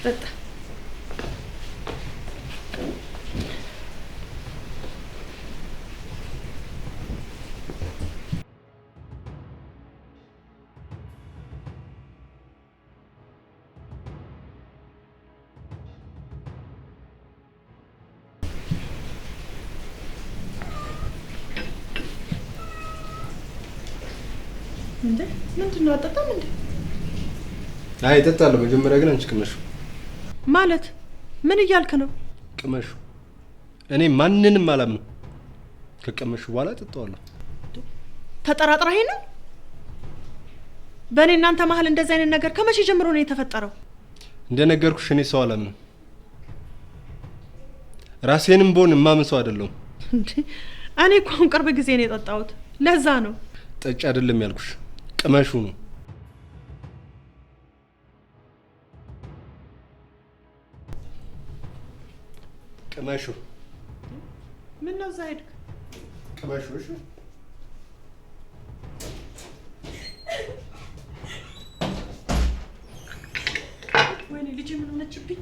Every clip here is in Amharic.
ጠጣ። እንዴ ምንድነው? አጠጣም እንዴ? አይ እጠጣለሁ። መጀመሪያ ግን አንቺ ቅመሹ። ማለት ምን እያልክ ነው? ቅመሹ። እኔ ማንንም አላምነው። ከቀመሹ በኋላ እጠጣዋለሁ። ተጠራጥረኸኝ ነው? በእኔ እናንተ መሀል እንደዚህ አይነት ነገር ከመቼ ጀምሮ ነው የተፈጠረው? እንደነገርኩሽ እኔ ሰው አላምነው። ራሴንም ቦን ማምን ሰው አይደለሁም። እንዴ እኔ እኮ አሁን ቅርብ ጊዜ ነው የጠጣሁት። ለዛ ነው። ጠጭ አይደለም ያልኩሽ፣ ቅመሹ ነው። ቅመሹ። ምን ነው ዛይድ? ቅመሹ። እሺ ወይኔ ልጅ ምን ሆነችብኝ?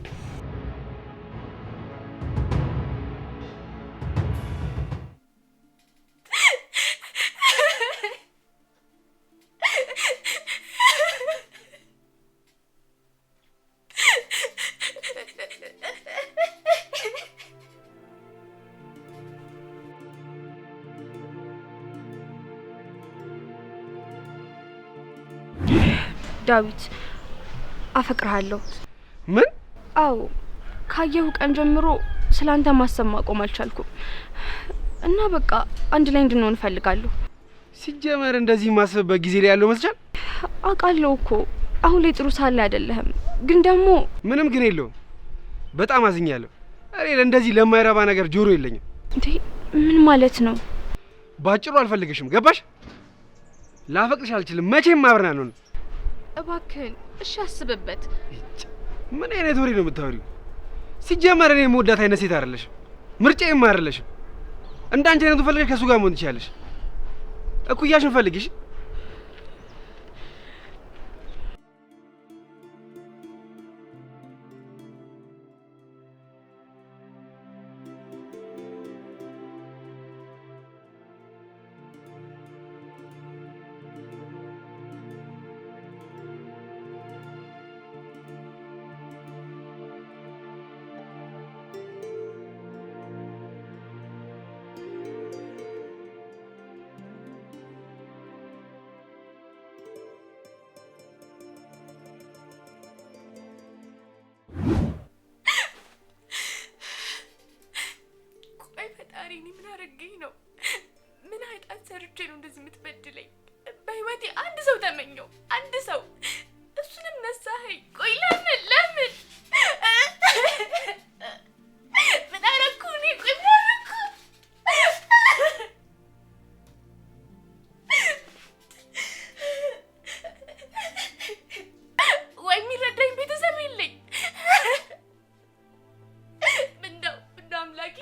ዳዊት አፈቅርሃለሁ። ምን? አዎ ካየሁ ቀን ጀምሮ ስላንተ ማሰብ ማቆም አልቻልኩም እና በቃ አንድ ላይ እንድንሆን እፈልጋለሁ። ሲጀመር እንደዚህ ማሰብበት ጊዜ ላይ ያለው መስቻል? አውቃለሁ እኮ አሁን ላይ ጥሩ ሳለ አይደለህም፣ ግን ደግሞ ምንም ግን የለውም። በጣም አዝኛለሁ። እኔ ለእንደዚህ ለማይረባ ነገር ጆሮ የለኝም። እንዴ ምን ማለት ነው? ባጭሩ አልፈልግሽም። ገባሽ? ላፈቅርሽ አልችልም። መቼም አብረን አንሆንም። እባክህን እሺ አስብበት። ምን አይነት ወሬ ነው የምታወሪው? ሲጀመር እኔ የምወዳት አይነት ሴት አይደለሽም። ምርጫዬም አይደለሽም። እንዳንቺ አይነቱ ፈልገሽ ከሱ ጋር መሆን ትችያለሽ። እኩያሽን ፈልጊሽ። ፈጣሪ ምን አረገኝ ነው? ምን ኃጢአት ሰርቼ ነው እንደዚህ የምትበድለኝ? በህይወቴ አንድ ሰው ተመኘው፣ አንድ ሰው፣ እሱንም ነሳኸኝ። ቆይ ለምን ምን አረኩ እኔ? ቆይ ምን አረኩ? ወይ የሚረዳኝ ቤተሰብ የለኝ። ምነው አምላኬ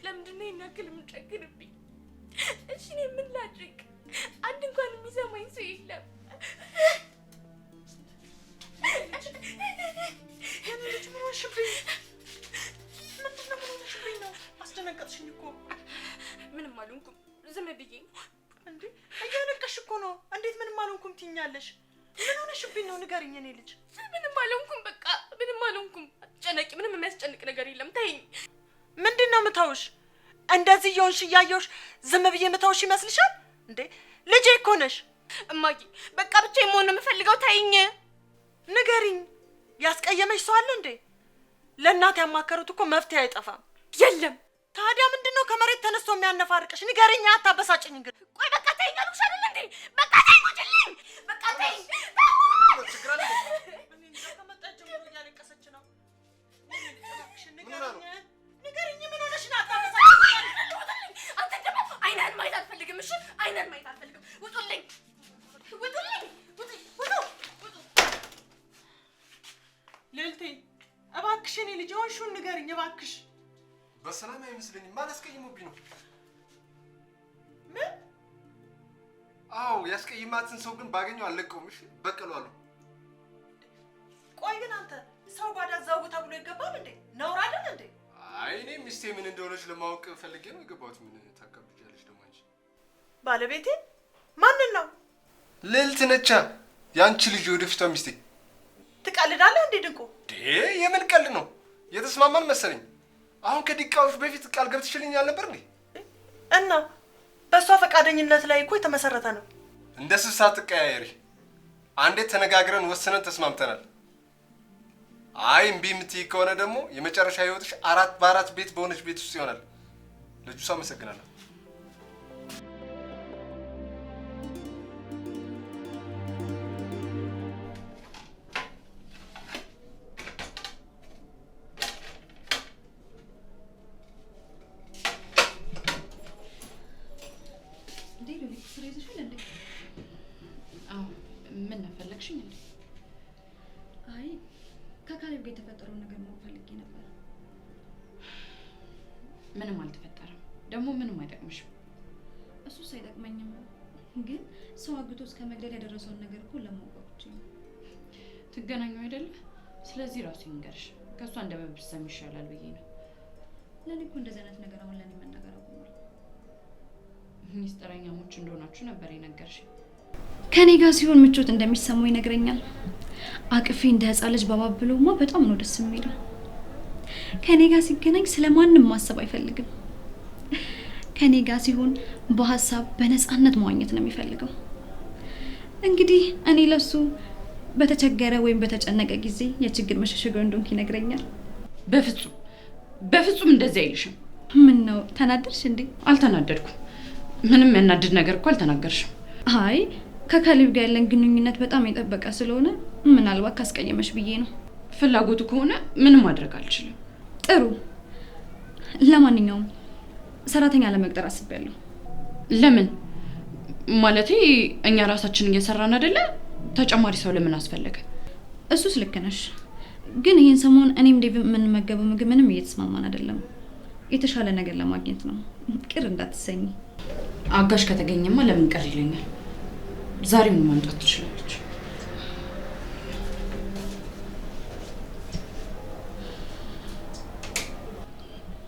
ለምንድን ነው ይናክል የምንጨክንብኝ? እሺ እኔ ምን ላድርግ? አንድ እንኳን የሚሰማኝ ሰው የለም። ልጅ ምን ሆነሽብኝ? ምንድነው? ምን ሆነሽብኝ ነው? አስደነገጥሽኝ እኮ። ምንም አልሆንኩም፣ ዝም ብዬ ነው። እንዴ እያለቀሽ እኮ ነው። እንዴት ምንም አልሆንኩም ትይኛለሽ? ምን ሆነሽብኝ ነው? ንገሪኝ። እኔ ልጅ ምንም አልሆንኩም፣ በቃ ምንም አልሆንኩም። አትጨነቂ፣ ምንም የሚያስጨንቅ ነገር የለም። ተይኝ። ምንድነው የምታውሽ? እንደዚህ እየሆንሽ እያየሁሽ ዝም ብዬ የምታውሽ ይመስልሻል እንዴ? ልጄ እኮ ነሽ። እማዬ በቃ ብቻዬን መሆን ነው የምፈልገው። ተይኝ። ንገሪኝ። ያስቀየመሽ ሰው አለ እንዴ? ለእናት ያማከሩት እኮ መፍትሄ አይጠፋም። የለም። ታዲያ ምንድነው ከመሬት ተነስቶ የሚያነፋርቅሽ? ንገሪኝ። አታበሳጭኝ። እንግዲህ ቆይ በቃ ተይኝ አልኩሽ አይደል እንዴ? በቃ ተይኝ፣ ውጭልኝ። በቃ ተይኝ። እያለቀሰች ነው። ንገሪኝ። ምን ሆነሽ ነው? አታበሳጭኝ። አንተ ደግሞ አይነን ማየት አልፈልግም። እሺ አይነን ማየት አልፈልግም። ውጡልኝ፣ ውጡልኝ፣ ውጡ። ልዕልቴ እባክሽ፣ እኔ ልጅ ሆንሽውን ንገሪኝ እባክሽ። በሰላም አይመስለኝም። ማን አስቀይሞብኝ ነው? ምን? አዎ ያስቀይማትን ሰው ግን ባገኘው አልለቀውም። እሺ በቀሏለሁ። ቆይ ግን አንተ ሰው ጓዳ ዘው ተብሎ ይገባል እንዴ? ነውር አይደል እንዴ? አይ እኔ ሚስቴ ምን እንደሆነች ለማወቅ ፈልጌ ነው የገባሁት። ምን ታከብጃለሽ ደግሞ አንቺ? ባለቤቴ ማንን ነው? ልዕልት ነቻ፣ ያንቺ ልጅ ወደፊቷ ሚስቴ። ትቀልዳለህ እንዴ ድንቁ? የምን ቀልድ ነው? የተስማማን መሰለኝ። አሁን ከደቂቃዎች በፊት ቃል ገብተሽልኛል ነበር እንዴ? እና በእሷ ፈቃደኝነት ላይ እኮ የተመሰረተ ነው። እንደ ስሳ ትቀያየሪ። አንዴ ተነጋግረን ወስነን ተስማምተናል። አይ እምቢ የምትይ ከሆነ ደግሞ የመጨረሻ ህይወትሽ 4 በ4 ቤት በሆነች ቤት ውስጥ ይሆናል። ልጁ አመሰግናለሁ። ምን ፈለግሽኝ እንዴ? አይ ከካሌብ ጋር የተፈጠረውን ነገር ማወቅ ፈልጌ ነበር። ምንም አልተፈጠረም። ደግሞ ምንም አይጠቅምሽም። እሱስ አይጠቅመኝም፣ ግን ሰው አግቶ እስከ መግደል ያደረሰውን ነገር እኮ ለማወቅ ነው። ትገናኙ አይደለ? ስለዚህ ራሱ ይንገርሽ። ከእሷ እንደበብሽ ሰሚ ይሻላል ብዬ ነው። ለኔ እኮ እንደዚህ አይነት ነገር አሁን ለኔ መናገር አቁሟል። ሚስጥረኛሞች እንደሆናችሁ ነበር የነገርሽ። ከኔ ጋር ሲሆን ምቾት እንደሚሰማው ይነግረኛል። አቅፌ እንደ ህፃን ልጅ ባባብለውማ በጣም ነው ደስ የሚለው። ከኔ ጋር ሲገናኝ ስለማንም ማሰብ አይፈልግም። ከኔ ጋር ሲሆን በሀሳብ በነፃነት መዋኘት ነው የሚፈልገው። እንግዲህ እኔ ለሱ በተቸገረ ወይም በተጨነቀ ጊዜ የችግር መሸሸጊያው እንደሆንኩ ይነግረኛል። በፍጹም እንደዚህ አይልሽም። ምን ነው ተናደድሽ እንዴ? አልተናደድኩም። ምንም ያናድድ ነገር እኮ አልተናገርሽም። አይ ከካሌብ ጋር ያለን ግንኙነት በጣም የጠበቀ ስለሆነ ምናልባት ካስቀየመሽ ብዬ ነው። ፍላጎቱ ከሆነ ምንም ማድረግ አልችልም። ጥሩ። ለማንኛውም ሰራተኛ ለመቅጠር አስቤያለሁ። ለምን? ማለቴ እኛ ራሳችን እየሰራን አይደለ? ተጨማሪ ሰው ለምን አስፈለገ? እሱስ ልክ ነሽ፣ ግን ይሄን ሰሞን እኔም ዴቭ የምንመገበው ምግብ ምንም እየተስማማን አይደለም። የተሻለ ነገር ለማግኘት ነው። ቅር እንዳትሰኝ። አጋሽ ከተገኘማ ለምን ቀር ይለኛል። ዛሬውን ማምጣት ትችላለች።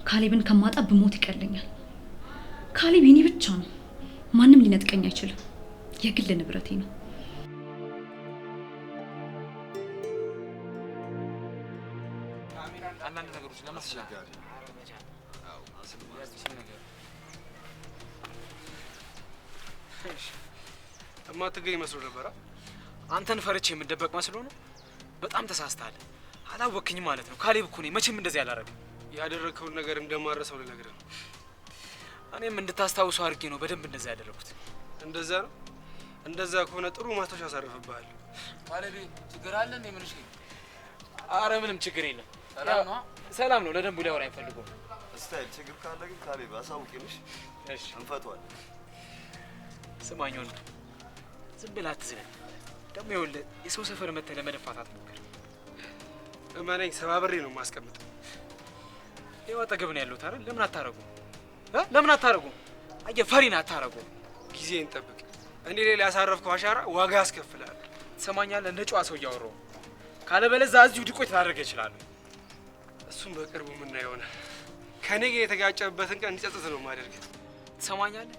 ካሌብን ከማጣ ብሞት ይቀለኛል። ካሌብ የኔ ብቻ ነው። ማንም ሊነጥቀኝ አይችልም። የግል ንብረቴ ነው። አንዳንድ ነገሮች ለማስቸጋሪ እማትገኝ መስሎ ነበር። አንተን ፈርቼ የምደበቅ መስሎ ነው። በጣም ተሳስተሃል። አላወቅኝ ማለት ነው። ካሌብ እኮ ነኝ። መቼም እንደዚህ አላረግም። ያደረግከውን ነገር እንደማረሰው ልነግርህ ነው። እኔም እንድታስታውሰው አድርጌ ነው በደንብ እንደዛ ያደረኩት። እንደዛ ነው። እንደዛ ከሆነ ጥሩ ማስታወሻ አሳርፍብሃል። ካሌብ ችግር አለ እንዴ? ምንሽ? አረ ምንም ችግር የለም። ሰላም ነው። ለደንቡ ሊያወራ አይፈልጉም። ስታይል ችግር ካለ ግን ካሌብ አሳውቂንሽ። እሺ እንፈቷለን። ስማኝ ወንድ፣ ዝም ብለህ አትዝለል። ደግሞ ይኸውልህ የሰው ሰፈር መተህ ለመደፋታት ሞክር። እመነኝ፣ ሰባብሬ ነው የማስቀምጥ። ይኸው አጠገብ ነው ያለሁት አይደል? ለምን አታረጉም? ለምን አታረጉም? አየህ ፈሪን አታረጉም። ጊዜን ጠብቅ። እኔ ላይ ያሳረፍከው አሻራ ዋጋ ያስከፍላል። ትሰማኛለህ? እንደ ጨዋ ሰው እያወራሁ ካለበለዚያ እዚሁ ዲቆይ ታደርገህ ይችላል። እሱም በቅርቡ የምናየው ይሆናል። ከኔ ጋር የተጋጨበትን ቀን እንዲጸጽት ነው ማደርግ። ትሰማኛለህ?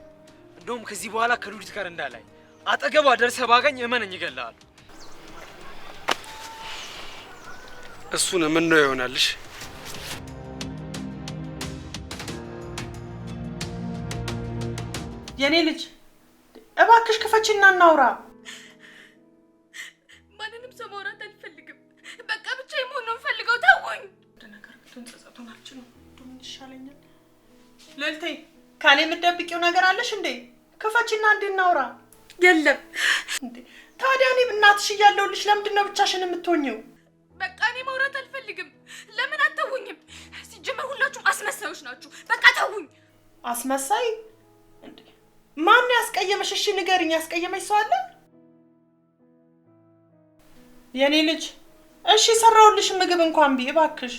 እንደውም ከዚህ በኋላ ከሉሊት ጋር እንዳላይ አጠገቧ ደርሰህ ባገኝ እመነኝ ይገላል። እሱን የምናየው ይሆናልሽ። የኔ ልጅ እባክሽ ክፈችና እናውራ። ማንንም ሰው ማውራት አልፈልግም። በቃ ብቻ የመሆን ነው የምፈልገው። ተውኝ። ወደ ነገር ብትሆን ጸጸቱን አልችልም። ምን ይሻለኛል? ልዕልቴ ካሌ የምትደብቂው ነገር አለሽ እንዴ? ክፈችና እንድናውራ። የለም እንዴ ታዲያ እኔ እናትሽ እያለሁልሽ ለምንድን ነው ብቻሽን የምትሆኚው? በቃ እኔ ማውራት አልፈልግም። ለምን አተውኝም? ሲጀመር ሁላችሁም አስመሳዮች ናችሁ። በቃ ተውኝ። አስመሳይ እንዴ? ማን ያስቀየመሽ? እሺ ንገሪኝ። ያስቀየመሽ ሰው አለ? የኔ ልጅ እሺ ሰራውልሽ ምግብ እንኳን ቢ እባክሽ።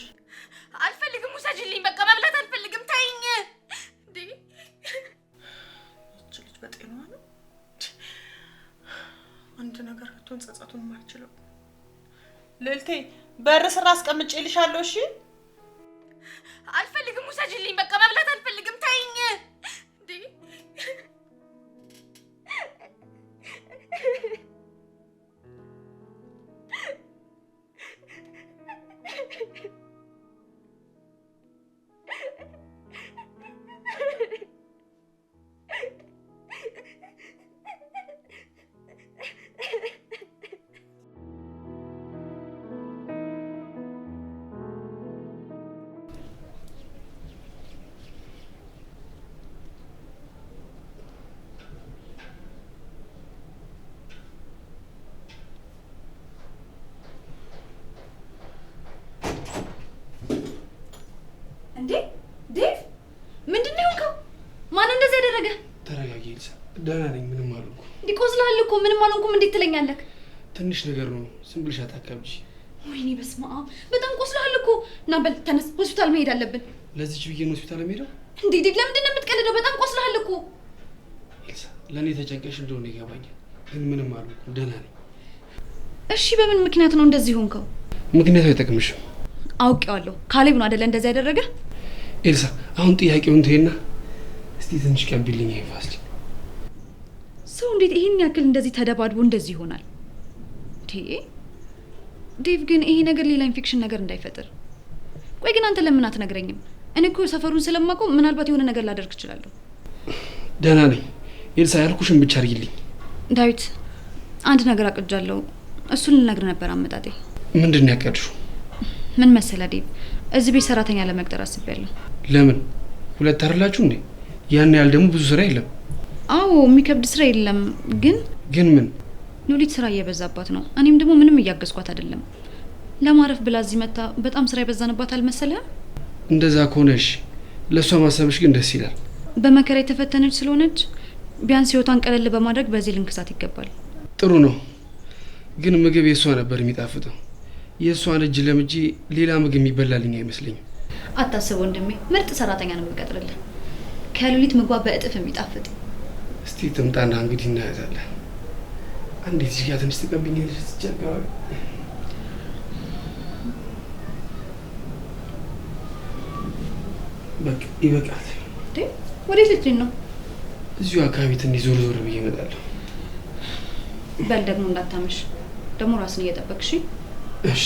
አልፈልግም። ውሰጂልኝ። በቃ መብላት አልፈልግም። ተይኝ። እንዴ እቺ ልጅ በጤናዋ ነው? አንድ ነገር ብትሆን ጸጸቱን ማልችለው። ልልቴ በር ስራ አስቀምጬልሻለሁ። እሺ አልፈልግም፣ ውሰጂልኝ። በቃ መብላት አልፈልግም። ተይኝ እንዴ! እንዴ ዴቭ ምንድነው የሆንከው? ማን እንደዚህ ያደረገ? ተረጋጊ ኤልሳ፣ ደህና ነኝ፣ ምንም አልሆንኩም። እንዲቆዝላል እኮ ምንም አልሆንኩም እንዴት ትለኛለህ? ትንሽ ነገር ነው፣ ዝም ብለሽ አታካብጂ። ወይኔ በስመ አብ፣ በጣም ቆስላል እኮ። ና በል ተነስ፣ ሆስፒታል መሄድ አለብን። ለዚች ብዬ ነው ሆስፒታል የምሄደው? እንዴ ዴቭ ለምንድን ነው የምትቀልደው? በጣም ቆስላል እኮ። ኤልሳ፣ ለእኔ ተጨንቀሽ እንደሆነ ይገባኛል፣ ግን ምንም አልሆንኩም፣ ደህና ነኝ። እሺ በምን ምክንያት ነው እንደዚህ ሆንከው? ምክንያቱ አይጠቅምሽም። አውቄዋለሁ። ካሌብ ነው አይደለ እንደዚህ ያደረገ? ኤልሳ አሁን ጥያቄውን ተይና እስቲ ትንሽ ቀቢልኝ። ይፋስል ሰው እንዴት ይሄን ያክል እንደዚህ ተደባድቦ እንደዚህ ይሆናል? ዴቭ ግን ይሄ ነገር ሌላ ኢንፌክሽን ነገር እንዳይፈጥር። ቆይ ግን አንተ ለምን አትነግረኝም? እኔ እኮ ሰፈሩን ስለማውቀው ምናልባት የሆነ ነገር ላደርግ እችላለሁ። ደህና ነኝ ኤልሳ፣ ያልኩሽን ብቻ አድርጊልኝ። ዳዊት አንድ ነገር አቅጃለሁ። እሱን ልነግር ነበር አመጣጤ። ምንድን ነው ያቀድሽው? ምን መሰለህ ዴቭ፣ እዚህ ቤት ሰራተኛ ለመቅጠር አስቤያለሁ። ለምን? ሁለት አይደላችሁ እንዴ? ያን ያህል ደግሞ ብዙ ስራ የለም። አዎ የሚከብድ ስራ የለም። ግን ምን? ሉሊት ስራ እየበዛባት ነው። እኔም ደግሞ ምንም እያገዝኳት አይደለም። ለማረፍ ብላ እዚህ መታ በጣም ስራ የበዛንባት አልመሰለህም? እንደዛ ከሆነ እሺ፣ ለእሷ ማሰብሽ ግን ደስ ይላል። በመከራ የተፈተነች ስለሆነች ቢያንስ ህይወቷን ቀለል በማድረግ በዚህ ልንክሳት ይገባል። ጥሩ ነው፣ ግን ምግብ የእሷ ነበር የሚጣፍጠው። የእሷን እጅ ለምጄ ሌላ ምግብ የሚበላልኝ አይመስለኝም። አታስብ ወንድሜ፣ ምርጥ ሰራተኛ ነው የምቀጥርልህ፣ ከሉሊት ምግቧ በእጥፍ የሚጣፍጥ። እስቲ ትምጣና እንግዲህ እናያታለን። አንዴት እዚህ ጋር ትንሽ ትቀብኛለሽ? ትጨቀባል። በቃ ይበቃል። ወዴት ልትሄድ ነው? እዚሁ አካባቢ ትንሽ ዞር ዞር ብዬ እመጣለሁ። በል ደግሞ እንዳታመሽ፣ ደግሞ ራስን እየጠበቅሽ። እሺ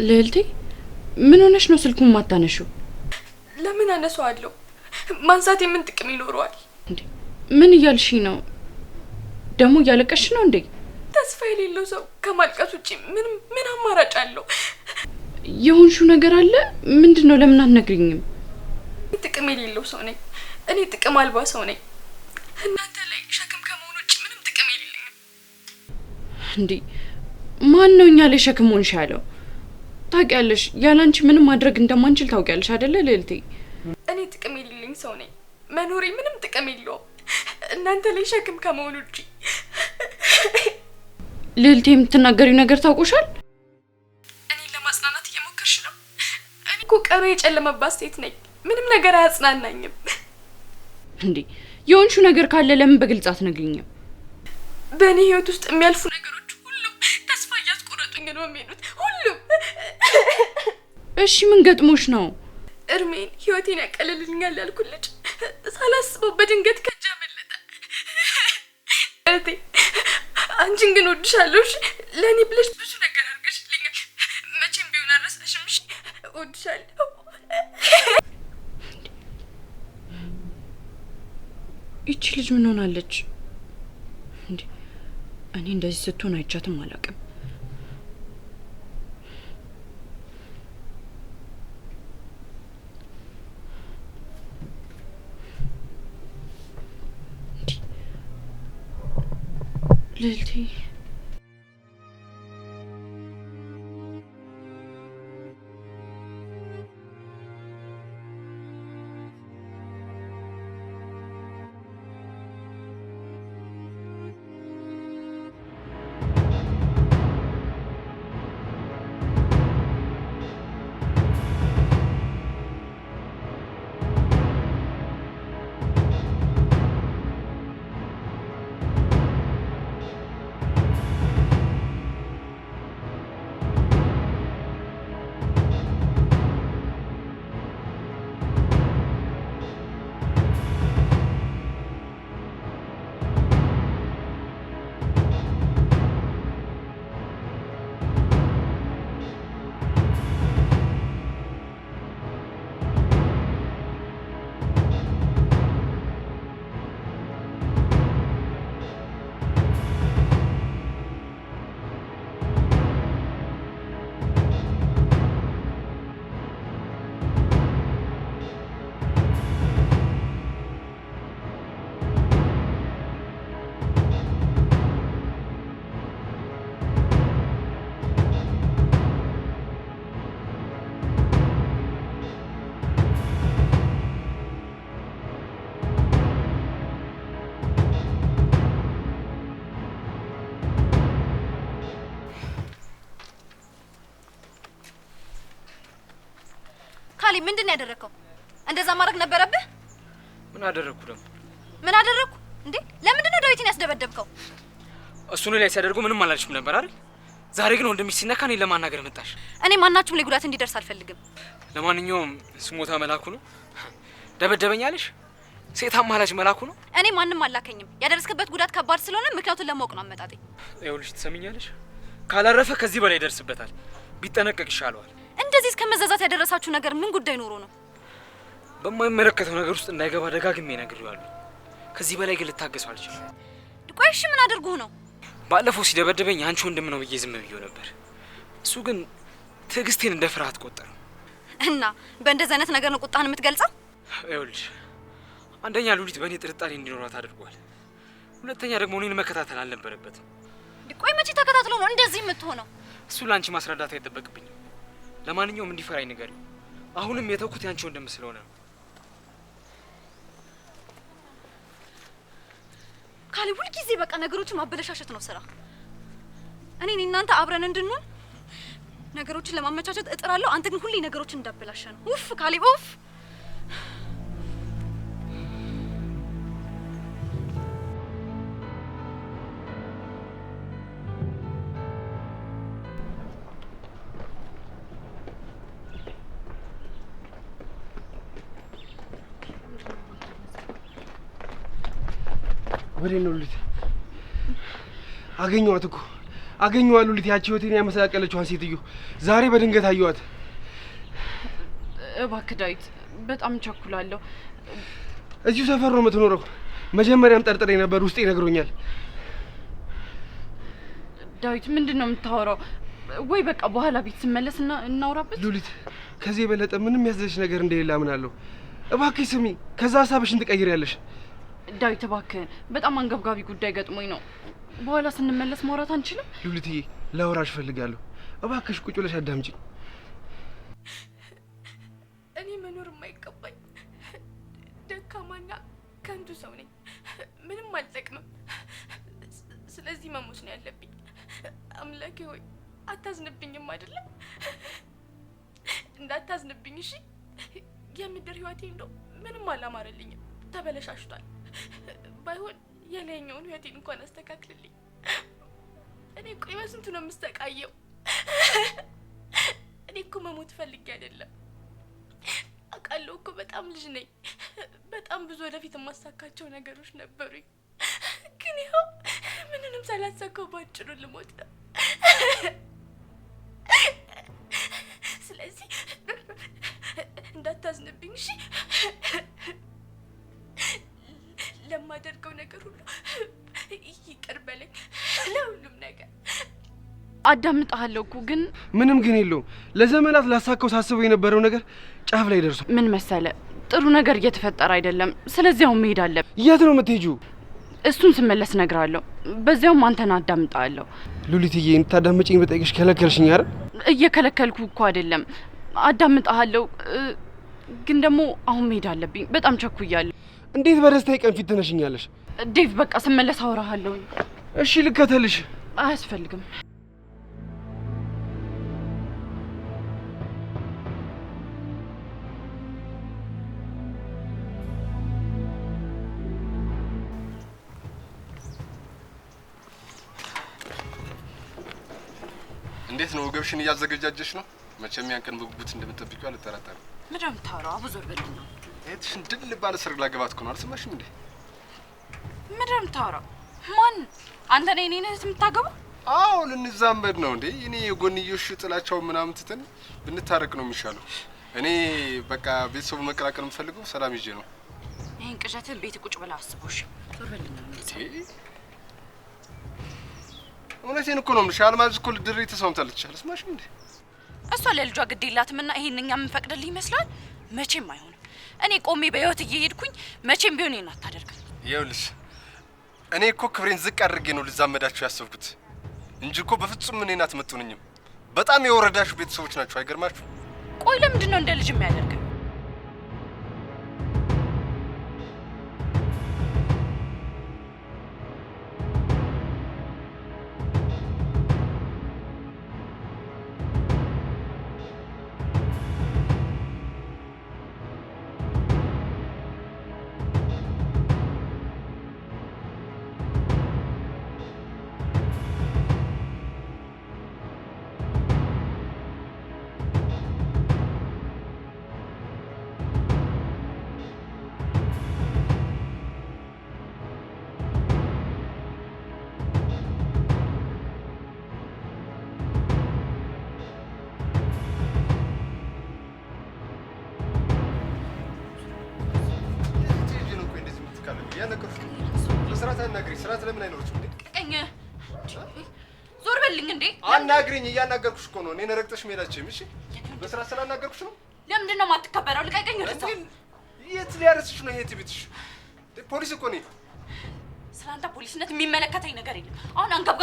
ልልቴ ምን ሆነሽ ነው ስልኩን ማታነሺው? ለምን አነሳዋለሁ? ማንሳት ምን ጥቅም ይኖረዋል? እንዴ ምን እያልሽ ነው? ደግሞ እያለቀሽ ነው እንዴ? ተስፋ የሌለው ሰው ከማልቀስ ውጪ ምን አማራጭ አለው? የሆንሽው ነገር አለ? ምንድነው? ለምን አትነግሪኝም? ጥቅም የሌለው ሰው ነኝ። እኔ ጥቅም አልባ ሰው ነኝ። እናንተ ላይ ሸክም ከመሆን ውጪ ምንም ጥቅም የለኝም። እንዴ ማን ነው እኛ ላይ ሸክም ሆንሽ ያለው? ታውቂያለሽ፣ ያላንቺ ምንም ማድረግ እንደማንችል ታውቂያለሽ አይደለ ልልቴ? እኔ ጥቅም የሌለኝ ሰው ነኝ። መኖሬ ምንም ጥቅም የለውም እናንተ ላይ ሸክም ከመሆን ውጪ። ልልቴ የምትናገሪው ነገር ታውቆሻል? እኔን ለማጽናናት እየሞከርሽ ነው? እኔ እኮ ቀኑ የጨለመባት ሴት ነኝ። ምንም ነገር አያጽናናኝም። እንዴ የሆንሽው ነገር ካለ ለምን በግልጽ አትነግሪኝም? በእኔ ህይወት ውስጥ የሚያልፉ ነገሮች ሁሉም ተስፋ እያስቆረጡኝ ነው የሚሄዱት። ሁሉም እሺ ምን ገጥሞሽ ነው? እርሜን ህይወቴን ያቀልልኛል ያልኩት ልጅ ሳላስበው በድንገት ከእጄ አመለጠ። እህቴ አንቺን ግን እወድሻለሁ። እሺ ለእኔ ብለሽ ብዙ ነገር አድርገሽልኛል። መቼም ቢሆን አልረሳሽም። እሺ እወድሻለሁ። ይቺ ልጅ ምን ሆናለች እንዴ? እኔ እንደዚህ ስትሆን አይቻትም አላውቅም። ልልቴ ምንድን ነው ያደረከው? እንደዛ ማድረግ ነበረብህ? ምን አደረኩ ደግሞ? ምን አደረኩ እንዴ? ለምንድን ነው ዳዊትን ያስደበደብከው? እሱን ላይ ሲያደርጉ ምንም አላልሽም ነበር አይደል? ዛሬ ግን ወንድምሽ ሲነካ እኔን ለማናገር መጣሽ። እኔ ማናችሁም ላይ ጉዳት እንዲደርስ አልፈልግም። ለማንኛውም ስሞታ መላኩ ነው ደበደበኛለሽ? ሴት አማላጅ መላኩ ነው? እኔ ማንንም አላከኝም። ያደረስክበት ጉዳት ከባድ ስለሆነ ምክንያቱን ለማወቅ ነው አመጣጤ። ይኸውልሽ ትሰሚኛለሽ? ካላረፈ ከዚህ በላይ ይደርስበታል። ቢጠነቀቅ ይሻለዋል። እንደዚህ እስከመዛዛት ያደረሳችሁ ነገር ምን ጉዳይ ኖሮ ነው? በማይመለከተው ነገር ውስጥ እንዳይገባ ደጋግሜ ነግሬዋለሁ። ከዚህ በላይ ግን ልታገሰው አልችልም። ቆይ እሺ ምን አድርጉህ ነው? ባለፈው ሲደበደበኝ አንቺ ወንድም ነው ብዬ ዝም ብዬው ነበር። እሱ ግን ትዕግስቴን እንደ ፍርሃት ቆጠረው። እና በእንደዚህ አይነት ነገር ነው ቁጣህን የምትገልጸው? ይኸውልሽ አንደኛ ሉሊት በእኔ ጥርጣሬ እንዲኖራት አድርጓል። ሁለተኛ ደግሞ እኔን መከታተል አልነበረበትም። ቆይ መቼ ተከታትሎ ነው እንደዚህ የምትሆነው? እሱ ለአንቺ ማስረዳት አይጠበቅብኝም። ለማንኛውም እንዲፈራኝ ንገሪው። አሁንም የተውኩት ያንቺ ወንድም ስለሆነ ነው። ካሊ ሁልጊዜ በቃ ነገሮችን ማበለሻሸት ነው ስራ። እኔ እናንተ አብረን እንድንሆን ነገሮችን ለማመቻቸት እጥራለሁ። አንተ ግን ሁሌ ነገሮችን እንዳበላሸ ነው። ኡፍ ካሊ ኡፍ። ወዴት ነው ሉሊት? አገኘኋት እኮ አገኘኋት። ሉሊት ያቺ ህይወቴን ያመሰቃቀለችዋን ሴትዮ ዛሬ በድንገት አየኋት። እባክህ ዳዊት በጣም ቸኩላለሁ። እዚሁ ሰፈር ነው የምትኖረው። መጀመሪያም ጠርጥሬ ነበር፣ ውስጤ ነግሮኛል። ዳዊት ምንድን ነው የምታወራው? ወይ በቃ በኋላ ቤት ስመለስ እናውራበት። ሉሊት ከዚህ የበለጠ ምንም ያስደስት ነገር እንደሌለ አምናለሁ። እባክሽ ስሚ፣ ከዛ ሀሳብሽን ትቀይሪያለሽ። ዳዊት እባክህን በጣም አንገብጋቢ ጉዳይ ገጥሞኝ ነው። በኋላ ስንመለስ ማውራት አንችልም? ሉሊትዬ ላወራሽ እፈልጋለሁ። እባክሽ ቁጭ ብለሽ አዳምጪኝ። እኔ መኖር የማይገባኝ ደካማና ከንቱ ሰው ነኝ። ምንም አልጠቅምም። ስለዚህ መሞት ነው ያለብኝ። አምላኬ ሆይ አታዝንብኝም አይደለም? እንዳታዝንብኝ እሺ። የምድር ህይወቴ እንደው ምንም አላማረልኝም፣ ተበለሻሽቷል። ባይሆን የላይኛውን ህይወቴን እንኳን አስተካክልልኝ። እኔ ቆይ በስንቱ ነው የምስተቃየው? እኔ እኮ መሞት ፈልጌ አይደለም። አውቃለሁ እኮ በጣም ልጅ ነኝ። በጣም ብዙ ወደፊት የማሳካቸው ነገሮች ነበሩኝ። ግን ይኸው ምንንም ሳላሳካው ባጭሩ ልሞት ነው። ስለዚህ እንዳታዝንብኝ እሺ? ለማደርገው ነገር ሁሉ ይቅር በለኝ፣ ለሁሉም ነገር። አዳምጣለሁ እኮ ግን ምንም ግን የለውም። ለዘመናት ላሳካው ሳስበው የነበረው ነገር ጫፍ ላይ ደርሶ ምን መሰለ፣ ጥሩ ነገር እየተፈጠረ አይደለም። ስለዚህ አሁን መሄድ አለብን። የት ነው የምትሄጂው? እሱን ስመለስ እነግርሃለሁ። በዚያውም አንተን አዳምጣለሁ። ሉሊትዬ እንድታዳምጪኝ በጠይቅሽ ከለከልሽኝ አይደል? እየከለከልኩ እኮ አይደለም፣ አዳምጣለሁ። ግን ደግሞ አሁን መሄድ አለብኝ። በጣም ቸኩያለሁ። እንዴት በደስታ ቀን ፊት ትነሽኛለሽ? ዴቭ በቃ ስመለስ አወራሃለሁ። እሺ ልከተልሽ። አያስፈልግም። እንዴት ነው ወገብሽን እያዘገጃጀሽ ነው? መቼም ያን ቀን በጉጉት እንደምትጠብቂው አልጠራጠርም። ምንድን ነው የምታወራው? ብዙ ወርበልኝ ነው። እህትሽን ድል ባለ ሰርግ ላገባት እኮ ነው። አልሰማሽም እንዴ? ምንድን ነው የምታወራው? ማን? አንተ ነህ እኔን እህት የምታገባው? አዎ ልንዛመድ ነው እንዴ? እኔ የጎንዮሽ ጥላቻው ምናምን ትተን ብንታረቅ ነው የሚሻለው። እኔ በቃ ቤተሰቡ መቀላቀል የምፈልገው ሰላም ይዤ ነው። ይሄን ቅዠትህን ቤት ቁጭ ብለህ አስቦሽ። ወርበልኝ ነው። እውነቴን እኮ ነው የምልሽ። አልማዝ እኮ ልድሬ ተስማምታለች። አልሰማሽም እንዴ? እሷ ለልጇ ግድ የላትምና ይሄን እኛ የምንፈቅድልህ ይመስላል? መቼም አይሆንም። እኔ ቆሜ በህይወት እየሄድኩኝ መቼም ቢሆን ይሄን አታደርግም። ይኸውልሽ እኔ እኮ ክብሬን ዝቅ አድርጌ ነው ልዛመዳችሁ ያሰብኩት እንጂ እኮ በፍጹም እኔን አትመጡንኝም። በጣም የወረዳችሁ ቤተሰቦች ናችሁ። አይገርማችሁ? ቆይ ለምንድን ነው እንደ ልጅ የሚያደርገው? ስራት ለምን አይኖርሽም እንዴ? ቀኝ ዞር በልኝ እንዴ! አናግሪኝ። እያናገርኩሽ እኮ ነው። እኔን ረግጠሽ መሄዳችሁም። እሺ በስራት ስላናገርኩሽ ነው። ለምንድን ነው የማትከበረው? ልቀቀኝ። ወደዛ የት ሊያረስሽ ነው? ይሄ ቤትሽ ፖሊስ እኮ ነኝ። ስለአንተ ፖሊስነት የሚመለከተኝ ነገር የለም። አሁን አንገብጋ